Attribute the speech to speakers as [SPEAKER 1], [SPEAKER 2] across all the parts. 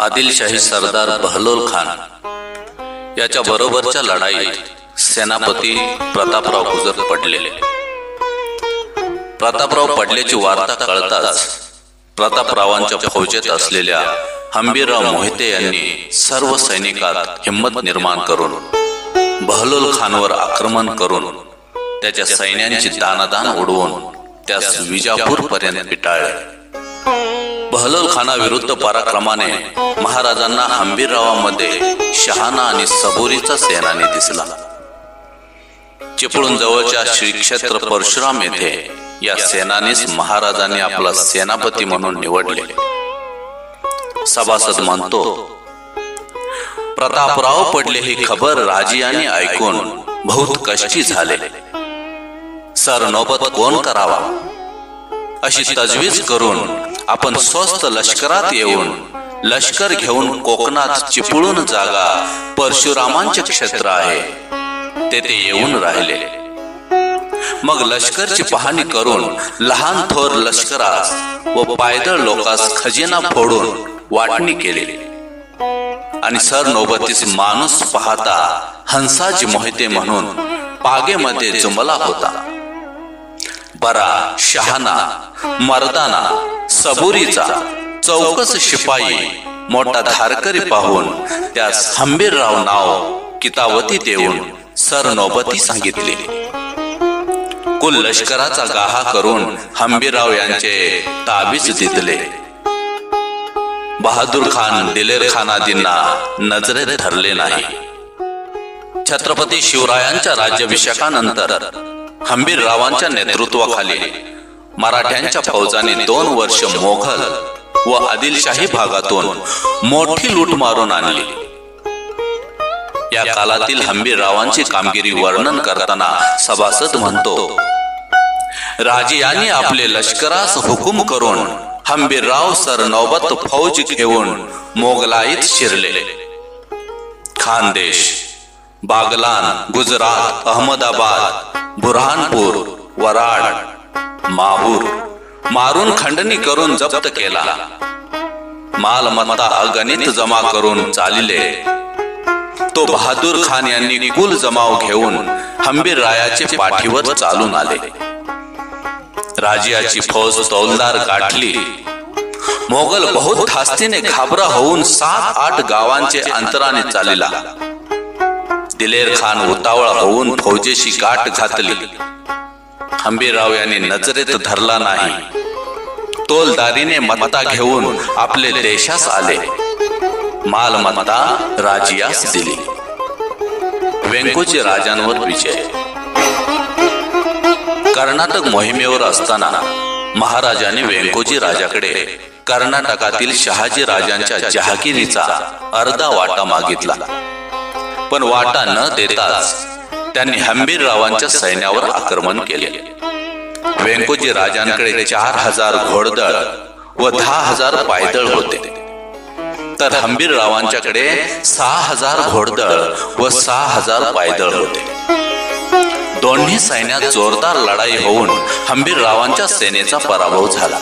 [SPEAKER 1] आदिलशाही सरदार बहलोल खान याच्या बरोबरच्या लढाईत सेनापती प्रतापराव गुजर पडले. प्रतापराव पडल्याची वार्ता कळताच प्रतापरावांच्या फौजेत असलेल्या हंबीरराव मोहिते यांनी सर्व सैनिकात हिम्मत निर्माण करून बहलोल खानवर आक्रमण करून त्याच्या सैन्यांची दानादान उडवून त्यास विजापूर पर्यंत पिटाळले. बहलोल खानाविरुद्ध पराक्रमाने महाराजांना हंबीररावांमध्ये शहाणा आणि सबुरीचा सेनानी दिसला. चिपळूण जवळच्या श्री क्षेत्र परशुराम येथे या सेनानीस महाराजांनी आपला सेनापती म्हणून निवडले. सभासद म्हणतो, प्रतापराव पडले ही खबर राजियांनी ऐकून बहुत कष्टी झाले. सरनोबत कोण करावा अशी तजवीज करून आपण स्वस्त लष्करात येऊन लष्कर घेऊन कोकणात चिपळूण जागा परशुरामांचे क्षेत्र आहे तेथे येऊन राहिले. मग लष्करची पाहणी करून लहान थोर लष्करास व पायदळ लोकांस खजिना फोडून वाटणी केली आणि सरनोबतीस माणूस पाहता हंसाजी मोहिते म्हणून पागेमध्ये जुमला होता. बरा, शहाणा, मर्दाना, सबुरीचा, चौकस शिपाई, मोठा धारकरी पाहून त्यास हंबीरराव नाव कितावती देऊन सरनोबती सांगितले. कुल लष्कराचा गाहा करून हंबीरराव यांचे ताबीज दिले. बहादूर खान, दिलेर खान आदींना नजरेत धरले नाही. छत्रपती शिवरायांच्या राज्याभिषेकानंतर हंबीररावांच्या नेतृत्वाखाली मराठ्यांच्या फौजांनी 2 वर्ष मोघल व आदिलशाही भागातून मोठी लूट मारून आणली. या कालातील हंबीररावांची कामगिरी वर्णन करताना सभासद म्हणतो, राजियांनी आपले लष्करास हुकूम करून हंबीरराव सरनौबत फौज घेऊन मोगलाईत शिरले. खानदेश, बागलान, गुजरात, अहमदाबाद, बुरहानपूर, वराड, माहूर मारून खंडणी करून जप्त केला. मालमत्ता अगणित जमा करून चालिले. तो बहादूर खान यांनी कुल जमाव घेऊन हंबीररायाचे पाठीवर चालून आले. राजियाची फौज तौलदार गाठली. मोगल बहुत धास्तीने घाबरा होऊन 7-8 गावांचे अंतराने चालला. दिलेर खान उतावळा होऊन फौजेशी गाठ घातली. हंबीरराव यांनी नजरेत धरला नाही. तोलदारीने मत्ता घेऊन आपले देशास आले. मालमत्ता राजियास दिली. वेंकोजी राजांवर विजय. कर्नाटक मोहिमेवर असताना महाराजांनी वेंकोजी राजाकडे कर्नाटकातील शहाजी राजांच्या जहागिरीचा अर्धा वाटा मागितला. पण वाटा न देताच त्यांनी हंबीररावांच्या सैन्यावर आक्रमण केले. वेंकोजी राजांकडे 4000 घोडदळ व 10,000 पायदळ होते, तर हंबीररावांच्याकडे 6000 घोडदळ व 6000 पायदळ होते. दोन्ही सैन्यात जोरदार लढाई होऊन हंबीररावांच्या सेनेचा पराभव झाला.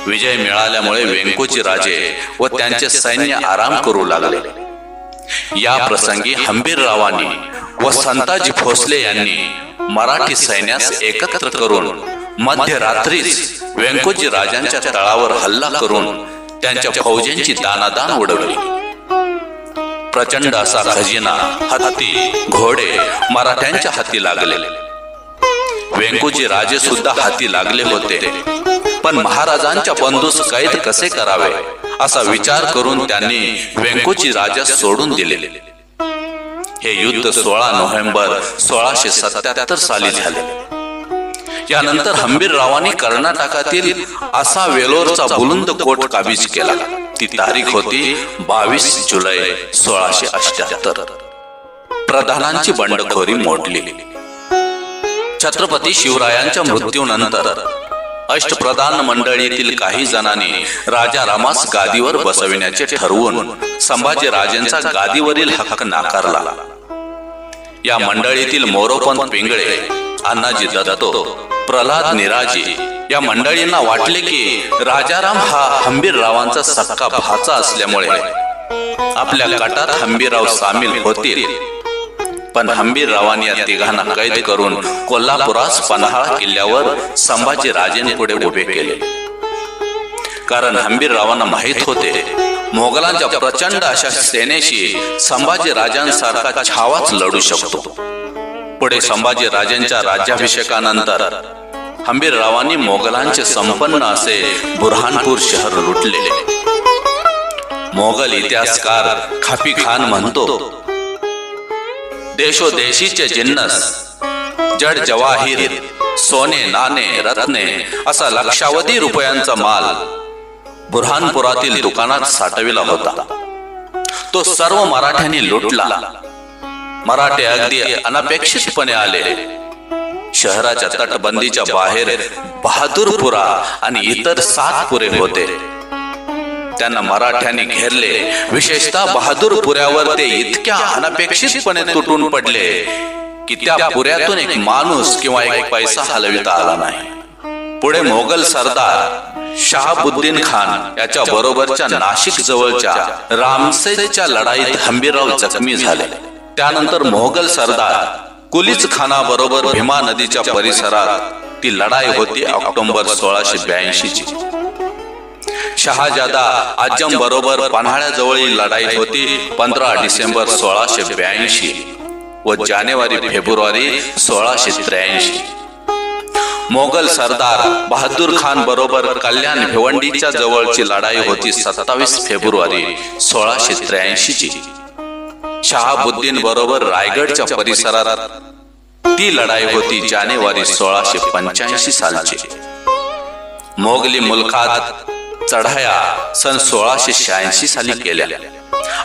[SPEAKER 1] विजय मिळाल्यामुळे वेंकोजी राजे व त्यांचे सैन्य आराम करू लागले. या प्रसंगी हंबीररावांनी व संताजी भोसले यांनी मराठी सैन्यास एकत्र करून मध्यरात्रीच वेंकोजी राजांच्या तळावर हल्ला करून त्यांच्या फौजांची दानादान उडवली. प्रचंड असा खजिना, हत्ती, घोडे मराठ्यांच्या हाती लागले. वेंकोजी राजे सुद्धा हाती लागले होते, पण महाराजांच्या बंधूस कैद कसे करावे असा विचार करून त्यांनी वेंकोजी राजास सोडून दिले. हे युद्ध 16 नोव्हेंबर 1677 साली झाले. यानंतर हंबीररावांनी कर्नाटकातील असा वेलोरचा बुलंद कोट काबीज केला. ती तारीख होती 22 जुलै 1678. प्रधानांची बंडखोरी मोडली. छत्रपती शिवरायांच्या मृत्यूनंतर अष्टप्रधान मंडळीतील काही जणांनी राजा रामास गादीवर बसविण्याचे ठरवून संभाजीराजेंचा गादीवरील हक्क नाकारला. या मंडळीतील मोरोपंत पिंगळे, अण्णाजी दत्तो, प्रल्हाद निराजी या मंडळींना वाटले की राजाराम हा हंबीररावांचा सक्का भाचा असल्यामुळे आपल्या गटात हंबीरराव सामील होतील, पण हंबीररावांनी या तिघांना कैद करून कोल्हापुरास पन्हाळा किल्ल्यावर संभाजी राजेंपुढे उभे केले. कारण हंबीररावांना माहित होते मोगलांच्या प्रचंड अशा सेनेशी संभाजी राजांसारखा छावाच लढू शकतो. पुढे संभाजी राजांच्या राज्याभिषेकानंतर हंबीररावांनी मोगलांचे संपन्न असे बुरहानपूर शहर लुटले. मोगल इतिहासकार खाफी खान म्हणतो, देशोदेशीचे जिन्नस, जड जवाहीर, सोने नाणे रत्ने असा लक्षावधी रुपयांचा माल बुरहानपुरातील दुकानात साठविला होता. तो सर्व मराठ्यांनी लुटला. मराठे अगदी अनपेक्षितपणे आले. शहराच्या तटबंदीच्या बाहेर बहादूरपुरा आणि इतर 7 पुरे होते. त्यांना मराठ्यांनी घेरले. विशेषतः बहादूरपुऱ्यावर ते इतक्या अनपेक्षितपणे तुटून पडले की त्या पुऱ्यातून एक माणूस किंवा एक पैसा हलविता आला नाही. पुढे मोगल सरदार शहाबुद्दीन खान याच्या बरोबरच्या नाशिक जवळच्या रामसेच्या लढाईत हंबीरराव जखमी झाले. त्यानंतर मोगल सरदार कुलीच खानाबरोबर भीमा नदीच्या परिसरात ती लढाई होती ऑक्टोबर 1682 ची. शहाजादा आजम बरोबर पन्हाळ्याजवळील लढाई होती 15 डिसेंबर 1682 व जानेवारी फेब्रुवारी 1683. मोगल सरदार बहादूर खान बरोबर कल्याण भिवंडीच्या जवळची लढाई होती 27 फेब्रुवारी 1683 ची. शहाबुद्दीन बरोबर रायगडच्या परिसरात ती लढाई होती जानेवारी 1685 सालची. मोगली मुलखात चढाया सन 1686 साली केल्या.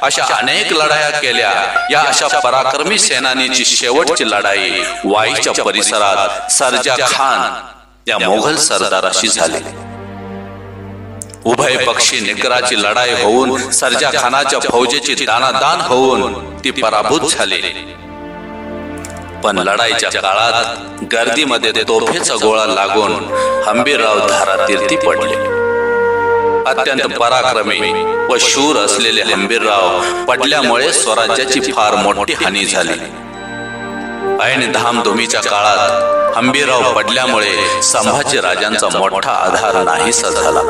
[SPEAKER 1] अशा अनेक लढाया केल्या. या अशा पराक्रमी सेनानीची शेवटची लढाई वाईच्या परिसरात सर्जा खान या मोगल सरदाराशी झाली. उभय पक्षी निकराची लढाई होऊन सर्जा खानाच्या फौजेची दानादान होऊन ती पराभूत झाली. पण लढाईच्या काळात गर्दीमध्ये तोफेचा गोळा लागून हंबीरराव धारातीर्थी पडले. अत्यंत पराक्रमी व शूर असलेले हंबीरराव पडल्यामुळे स्वराज्याची फार मोठी हानी झाली. ऐन धामधुमीच्या काळात हंबीरराव पडल्यामुळे संभाजी राजांचा मोठा आधार नाहीसा झाला.